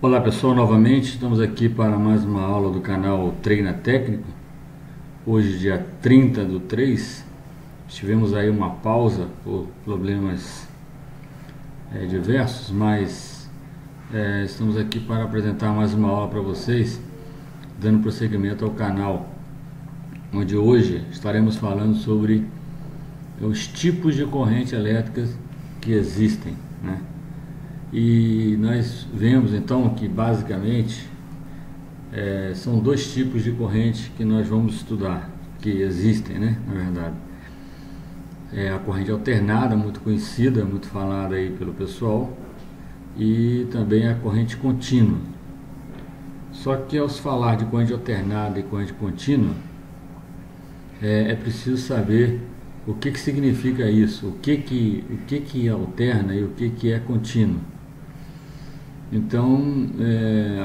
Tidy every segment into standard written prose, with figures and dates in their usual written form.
Olá pessoal, novamente estamos aqui para mais uma aula do canal Treina Técnico. Hoje dia 30/3, tivemos aí uma pausa por problemas diversos, mas estamos aqui para apresentar mais uma aula para vocês, dando prosseguimento ao canal, onde hoje estaremos falando sobre os tipos de corrente elétricas que existem, né? E nós vemos então que basicamente são dois tipos de corrente que nós vamos estudar, que existem, né, na verdade. A corrente alternada, muito conhecida, muito falada aí pelo pessoal, e também a corrente contínua. Só que ao se falar de corrente alternada e corrente contínua, é preciso saber o que significa isso, o que alterna e o que é contínuo. Então,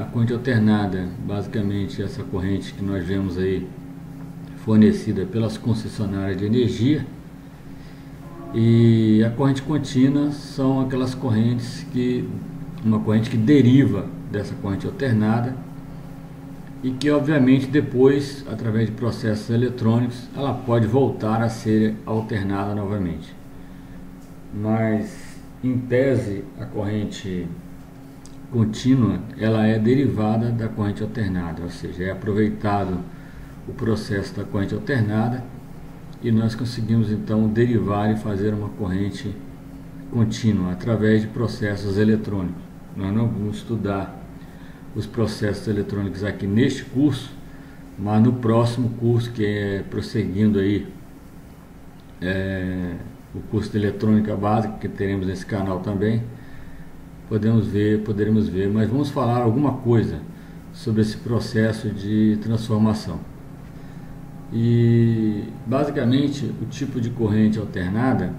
a corrente alternada, basicamente essa corrente que nós vemos aí fornecida pelas concessionárias de energia, e a corrente contínua são aquelas correntes uma corrente que deriva dessa corrente alternada e que obviamente depois, através de processos eletrônicos, ela pode voltar a ser alternada novamente. Mas, em tese, a corrente contínua, ela é derivada da corrente alternada, ou seja, é aproveitado o processo da corrente alternada e nós conseguimos então derivar e fazer uma corrente contínua através de processos eletrônicos. Nós não vamos estudar os processos eletrônicos aqui neste curso, mas no próximo curso, que é prosseguindo aí o curso de eletrônica básica, que teremos nesse canal também, poderemos ver, mas vamos falar alguma coisa sobre esse processo de transformação. E basicamente o tipo de corrente alternada,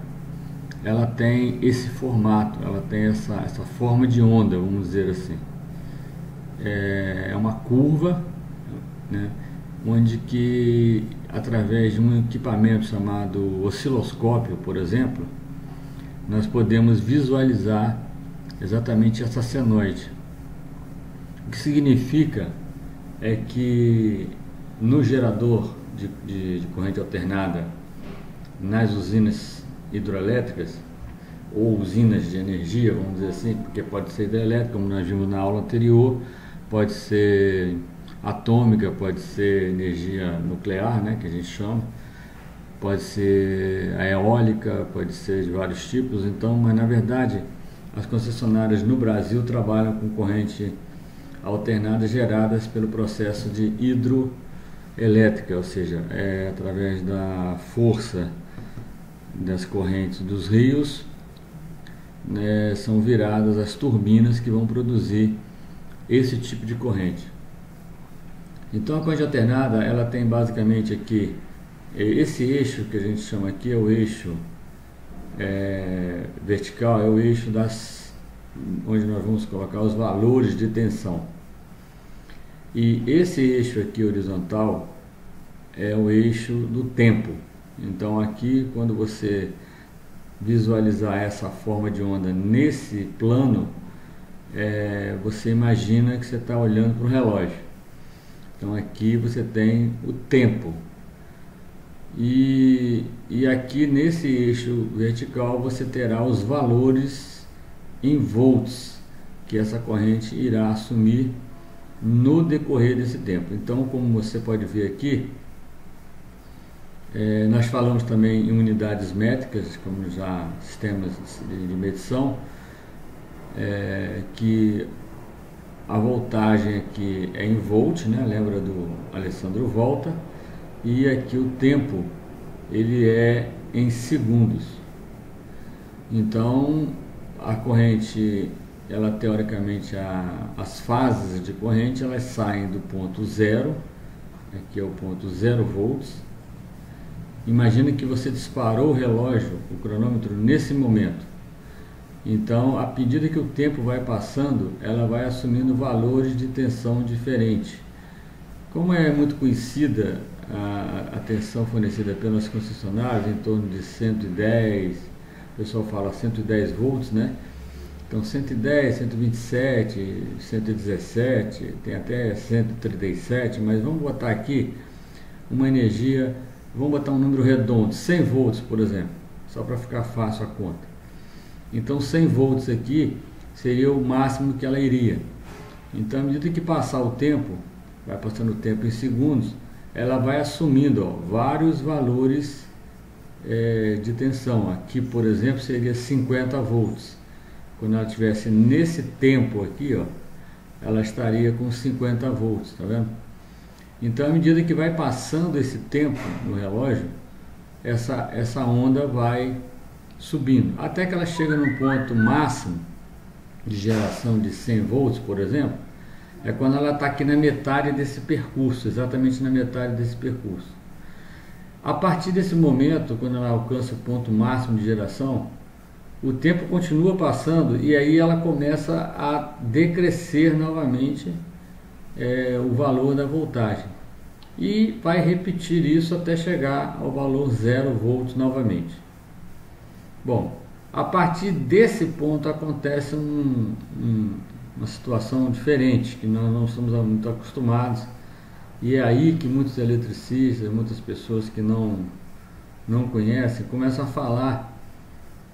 ela tem esse formato, ela tem essa forma de onda, vamos dizer assim. É uma curva, né, onde que através de um equipamento chamado osciloscópio, por exemplo, nós podemos visualizar exatamente essa senoide. O que significa é que no gerador de corrente alternada nas usinas hidroelétricas ou usinas de energia, vamos dizer assim, porque pode ser hidrelétrica, como nós vimos na aula anterior, pode ser atômica, pode ser energia nuclear, né, que a gente chama, pode ser a eólica, pode ser de vários tipos. Então, mas na verdade as concessionárias no Brasil trabalham com corrente alternada geradas pelo processo de hidroelétrica, ou seja, através da força das correntes dos rios, né, são viradas as turbinas que vão produzir esse tipo de corrente. Então a corrente alternada, ela tem basicamente aqui, esse eixo que a gente chama aqui é o eixo vertical, é o eixo onde nós vamos colocar os valores de tensão, e esse eixo aqui horizontal é o eixo do tempo. Então aqui, quando você visualizar essa forma de onda nesse plano, você imagina que você está olhando para o relógio. Então aqui você tem o tempo. E aqui nesse eixo vertical você terá os valores em volts que essa corrente irá assumir no decorrer desse tempo. Então, como você pode ver aqui, nós falamos também em unidades métricas, como já sistemas de medição, que a voltagem aqui é em volt, né? Lembra do Alessandro Volta. E aqui o tempo, ele é em segundos. Então a corrente, ela teoricamente, as fases de corrente, elas saem do ponto zero, aqui é o ponto 0 volts. Imagina que você disparou o relógio, o cronômetro, nesse momento. Então, à medida que o tempo vai passando, ela vai assumindo valores de tensão diferentes. Como é muito conhecida a tensão fornecida pelas concessionárias, em torno de 110, o pessoal fala 110 volts, né? Então 110, 127, 117, tem até 137, mas vamos botar aqui uma energia, vamos botar um número redondo, 100 volts, por exemplo, só para ficar fácil a conta. Então 100 volts aqui seria o máximo que ela iria. Então, à medida que passar o tempo, vai passando o tempo em segundos, ela vai assumindo, ó, vários valores de tensão. Aqui, por exemplo, seria 50 volts. Quando ela estivesse nesse tempo aqui, ó, ela estaria com 50 volts, tá vendo? Então, à medida que vai passando esse tempo no relógio, essa onda vai subindo, até que ela chega num ponto máximo de geração de 100 volts, por exemplo, é quando ela está aqui na metade desse percurso, exatamente na metade desse percurso. A partir desse momento, quando ela alcança o ponto máximo de geração, o tempo continua passando e aí ela começa a decrescer novamente o valor da voltagem. E vai repetir isso até chegar ao valor 0 volts novamente. Bom, a partir desse ponto acontece uma situação diferente, que nós não estamos muito acostumados, e é aí que muitos eletricistas, muitas pessoas que não conhecem, começam a falar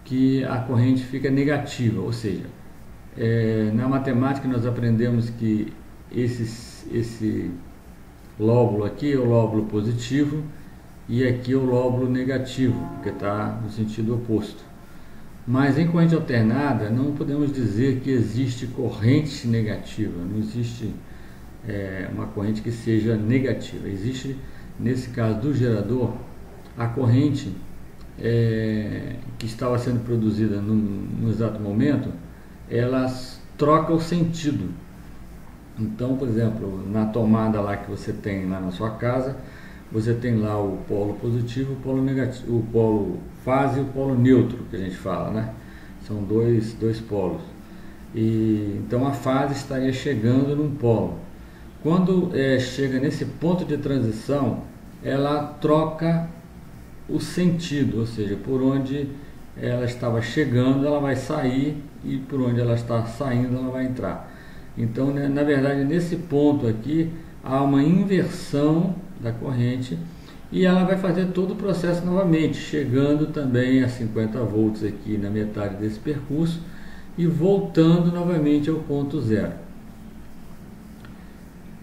que a corrente fica negativa, ou seja, na matemática nós aprendemos que esse lóbulo aqui é o lóbulo positivo e aqui é o lóbulo negativo, que está no sentido oposto. Mas em corrente alternada não podemos dizer que existe corrente negativa, não existe uma corrente que seja negativa. Existe, nesse caso do gerador, a corrente que estava sendo produzida no exato momento, ela troca o sentido. Então, por exemplo, na tomada lá que você tem lá na sua casa, você tem lá o polo positivo, o polo negativo, o polo fase e o polo neutro, que a gente fala, né? São dois polos. E então a fase estaria chegando num polo. Quando chega nesse ponto de transição, ela troca o sentido, ou seja, por onde ela estava chegando, ela vai sair, e por onde ela está saindo, ela vai entrar. Então, né, na verdade, nesse ponto aqui, há uma inversão da corrente e ela vai fazer todo o processo novamente, chegando também a 50 volts aqui na metade desse percurso e voltando novamente ao ponto zero.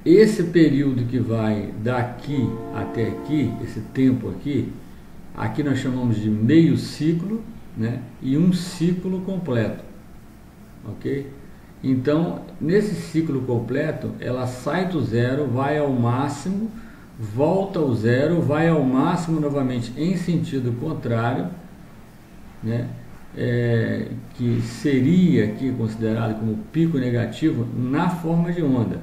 Esse período que vai daqui até aqui, esse tempo aqui nós chamamos de meio ciclo, né, e um ciclo completo, ok? Então, nesse ciclo completo, ela sai do zero, vai ao máximo, volta ao zero, vai ao máximo novamente em sentido contrário, né? Que seria aqui considerado como pico negativo na forma de onda,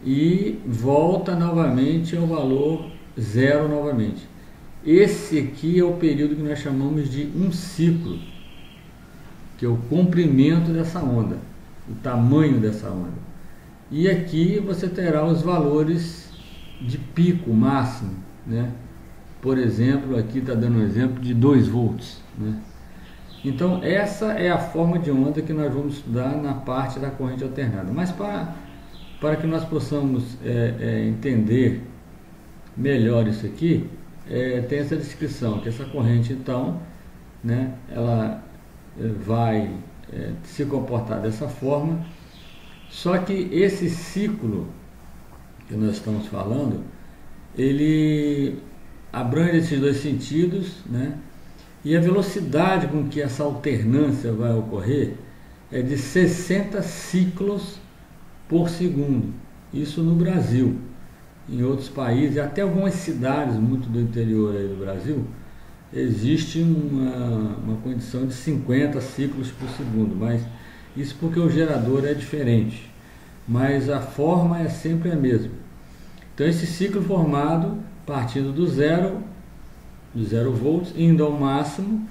e volta novamente ao valor zero novamente. Esse aqui é o período que nós chamamos de um ciclo, que é o comprimento dessa onda, o tamanho dessa onda. E aqui você terá os valores de pico máximo, né? Por exemplo, aqui está dando um exemplo de 2 volts, né? Então essa é a forma de onda que nós vamos estudar na parte da corrente alternada. Mas para que nós possamos entender melhor isso aqui, tem essa descrição, que essa corrente então, né, ela vai se comportar dessa forma. Só que esse ciclo que nós estamos falando, ele abrange esses dois sentidos, né? E a velocidade com que essa alternância vai ocorrer é de 60 ciclos por segundo. Isso no Brasil. Em outros países, até algumas cidades muito do interior aí do Brasil, existe uma condição de 50 ciclos por segundo, mas isso porque o gerador é diferente, mas a forma é sempre a mesma. Então esse ciclo formado partindo do zero volts, indo ao máximo,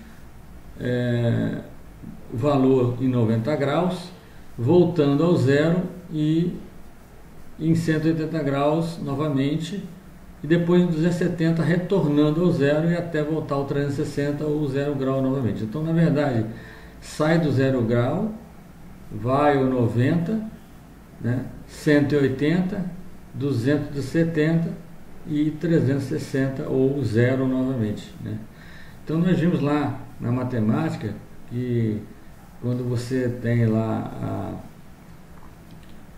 o valor em 90 graus, voltando ao zero e em 180 graus novamente, e depois em 270 retornando ao zero e até voltar ao 360 ou 0 grau novamente. Então, na verdade, sai do 0 grau, vai ao 90, né? 180, 270 e 360 ou zero novamente, né? Então nós vimos lá na matemática que quando você tem lá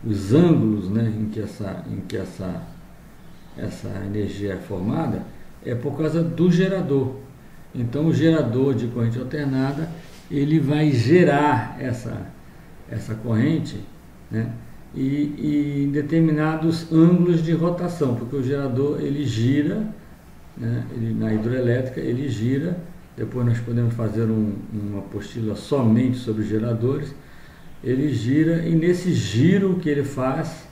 os ângulos, né, em que essa energia é formada, é por causa do gerador. Então o gerador de corrente alternada, ele vai gerar essa corrente, né, e em determinados ângulos de rotação, porque o gerador ele gira, né, na hidroelétrica ele gira. Depois nós podemos fazer uma apostila somente sobre geradores. Ele gira, e nesse giro que ele faz,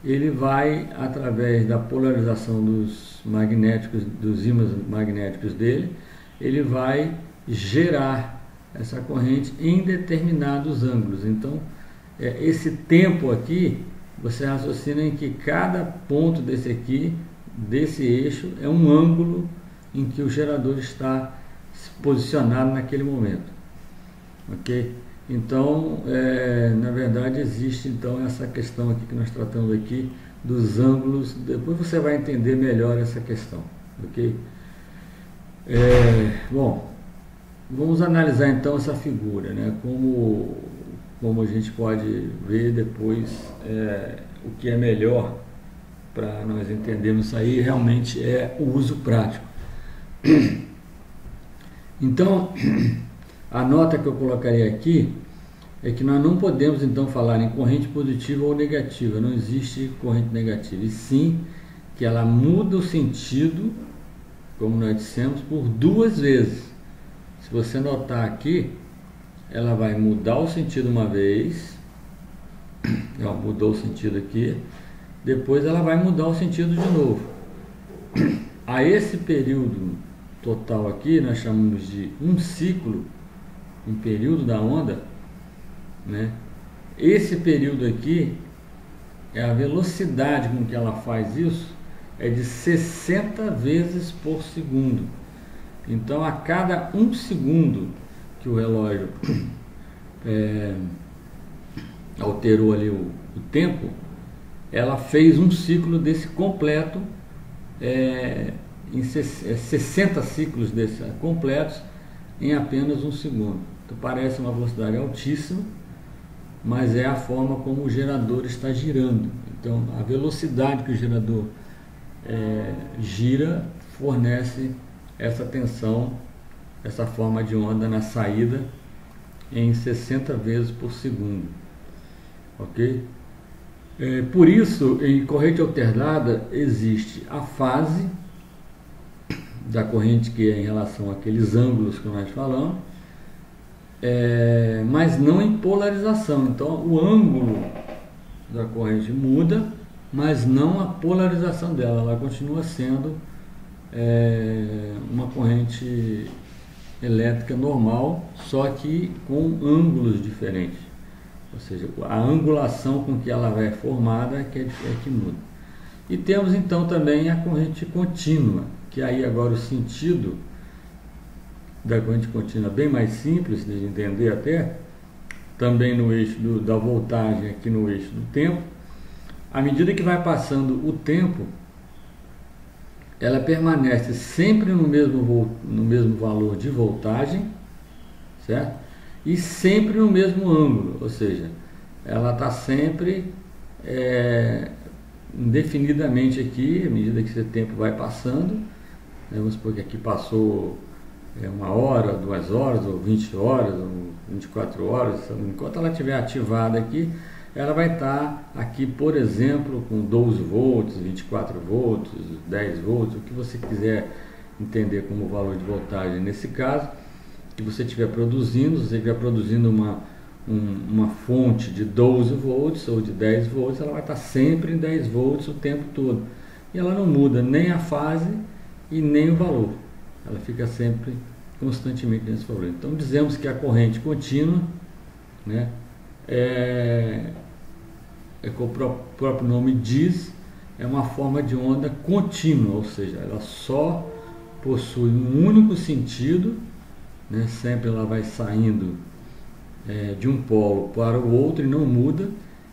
ele vai, através da polarização dos magnéticos, dos ímãs magnéticos dele, ele vai gerar essa corrente em determinados ângulos. Então, esse tempo aqui, você raciocina em que cada ponto desse eixo, é um ângulo em que o gerador está posicionado naquele momento, ok? Então, na verdade, existe então essa questão aqui que nós tratamos aqui dos ângulos. Depois você vai entender melhor essa questão, ok? Bom, vamos analisar então essa figura, né? Como a gente pode ver depois o que é melhor para nós entendermos isso aí, realmente é o uso prático. Então, a nota que eu colocaria aqui é que nós não podemos então falar em corrente positiva ou negativa, não existe corrente negativa, e sim que ela muda o sentido, como nós dissemos, por duas vezes. Se você notar aqui, ela vai mudar o sentido uma vez, mudou o sentido aqui, depois ela vai mudar o sentido de novo. A esse período total aqui nós chamamos de um ciclo, um período da onda, né? Esse período aqui, a velocidade com que ela faz isso é de 60 vezes por segundo. Então, a cada 1 segundo que o relógio alterou ali o tempo, ela fez um ciclo desse completo, em 60 ciclos desses completos em apenas 1 segundo. Então parece uma velocidade altíssima, mas é a forma como o gerador está girando. Então a velocidade que o gerador gira fornece essa tensão, essa forma de onda na saída em 60 vezes por segundo, ok? Por isso, em corrente alternada existe a fase da corrente, que é em relação àqueles ângulos que nós falamos, mas não em polarização. Então o ângulo da corrente muda, mas não a polarização dela, ela continua sendo uma corrente elétrica normal, só que com ângulos diferentes, ou seja, a angulação com que ela é formada é que muda. E temos então também a corrente contínua, que aí agora o sentido da corrente contínua é bem mais simples de entender até, também no eixo da voltagem, aqui no eixo do tempo. À medida que vai passando o tempo, ela permanece sempre no mesmo valor de voltagem, certo? E sempre no mesmo ângulo, ou seja, ela está sempre indefinidamente aqui, à medida que esse tempo vai passando. Vamos supor que aqui passou 1 hora, 2 horas, ou 20 horas, ou 24 horas, enquanto ela estiver ativada aqui, ela vai estar aqui, por exemplo, com 12 volts, 24 volts, 10 volts, o que você quiser entender como valor de voltagem nesse caso, que você estiver produzindo. Se você estiver produzindo uma fonte de 12 volts ou de 10 volts, ela vai estar sempre em 10 volts o tempo todo. E ela não muda nem a fase e nem o valor. Ela fica sempre constantemente nesse valor. Então dizemos que a corrente contínua, né, como o próprio nome diz, é uma forma de onda contínua, ou seja, ela só possui um único sentido, né? Sempre ela vai saindo de um polo para o outro e não muda.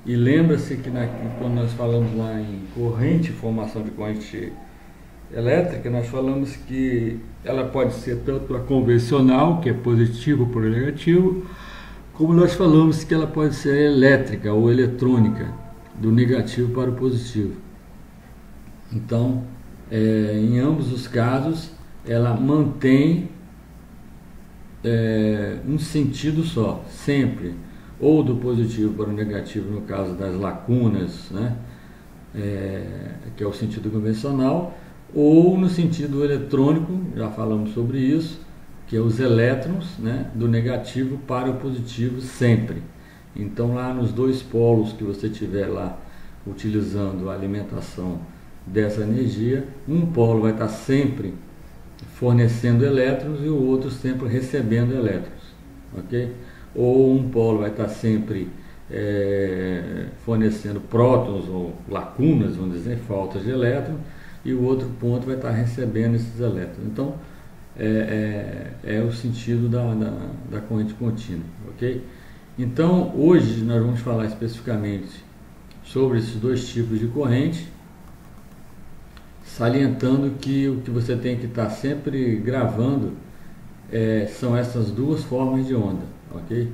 E lembra-se que quando nós falamos lá em corrente, formação de corrente elétrica, nós falamos que ela pode ser tanto a convencional, que é positivo por negativo, como nós falamos que ela pode ser elétrica ou eletrônica, do negativo para o positivo. Então, em ambos os casos, ela mantém um sentido só, sempre, ou do positivo para o negativo, no caso das lacunas, né? Que é o sentido convencional, ou no sentido eletrônico, já falamos sobre isso, que é os elétrons, né, do negativo para o positivo sempre. Então lá nos dois polos que você tiver lá utilizando a alimentação dessa energia, um polo vai estar sempre fornecendo elétrons e o outro sempre recebendo elétrons, ok? Ou um polo vai estar sempre fornecendo prótons ou lacunas, vamos dizer, faltas de elétrons, e o outro ponto vai estar recebendo esses elétrons. Então, é o sentido da corrente contínua, ok? Então, hoje nós vamos falar especificamente sobre esses dois tipos de corrente, salientando que o que você tem que estar sempre gravando são essas duas formas de onda, ok?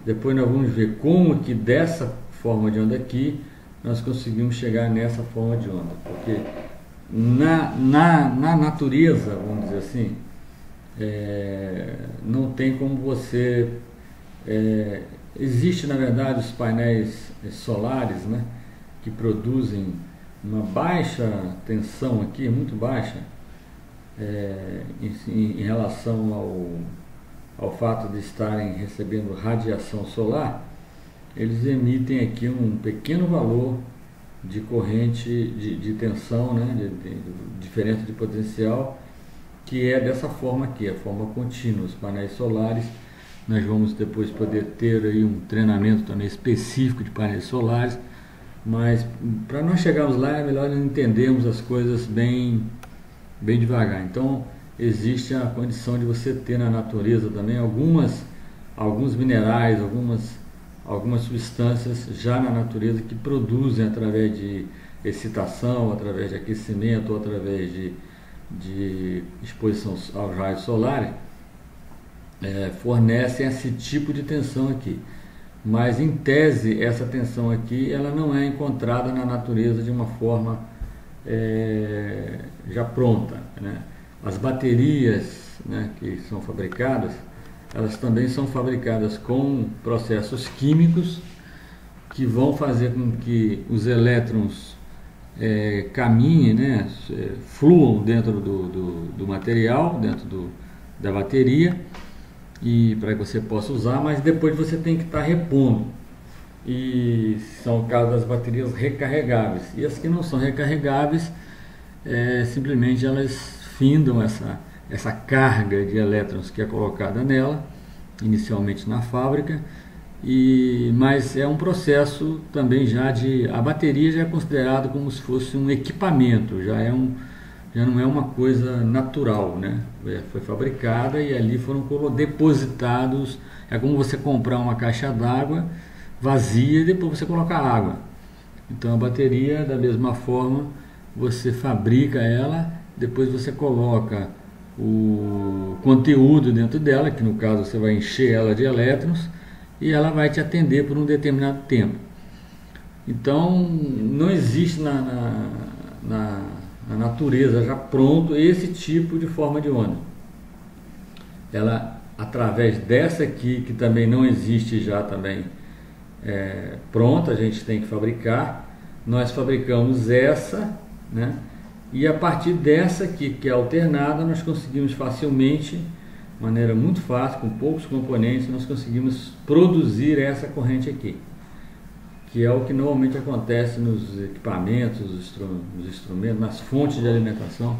Depois nós vamos ver como que dessa forma de onda aqui nós conseguimos chegar nessa forma de onda, porque na natureza, vamos dizer assim, não tem como você... existe na verdade os painéis solares, né, que produzem uma baixa tensão aqui, muito baixa, em relação ao fato de estarem recebendo radiação solar. Eles emitem aqui um pequeno valor de corrente de tensão, né, diferença de potencial, que é dessa forma aqui, a forma contínua. Os painéis solares, nós vamos depois poder ter aí um treinamento também específico de painéis solares, mas para nós chegarmos lá é melhor entendermos as coisas bem devagar. Então existe a condição de você ter na natureza também alguns minerais, algumas substâncias já na natureza que produzem através de excitação, através de aquecimento, ou através de exposição aos raios solares, fornecem esse tipo de tensão aqui. Mas em tese essa tensão aqui ela não é encontrada na natureza de uma forma já pronta, né? As baterias, né, que são fabricadas, elas também são fabricadas com processos químicos que vão fazer com que os elétrons caminhem, né, fluam dentro do material, dentro da bateria, e para que você possa usar, mas depois você tem que estar repondo. E são o caso das baterias recarregáveis. E as que não são recarregáveis, simplesmente elas findam essa carga de elétrons que é colocada nela, inicialmente na fábrica, mas é um processo também a bateria já é considerada como se fosse um equipamento, já não é uma coisa natural, né? Foi fabricada e ali foram depositados. É como você comprar uma caixa d'água vazia e depois você colocar água. Então a bateria, da mesma forma, você fabrica ela, depois você coloca o conteúdo dentro dela, que no caso você vai encher ela de elétrons, e ela vai te atender por um determinado tempo. Então não existe na natureza já pronto esse tipo de forma de onda. Ela, através dessa aqui, que também não existe já também pronta, a gente tem que fabricar. Nós fabricamos essa, né? E a partir dessa aqui, que é alternada, nós conseguimos facilmente, de maneira muito fácil, com poucos componentes, nós conseguimos produzir essa corrente aqui, que é o que normalmente acontece nos equipamentos, nos instrumentos, nas fontes de alimentação,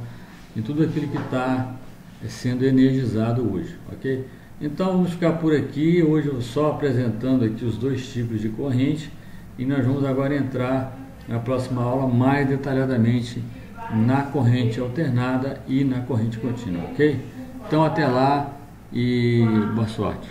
em tudo aquilo que está sendo energizado hoje, ok? Então vamos ficar por aqui. Hoje eu só apresentando aqui os dois tipos de corrente, e nós vamos agora entrar na próxima aula mais detalhadamente na corrente alternada e na corrente contínua, ok? Então até lá e boa sorte.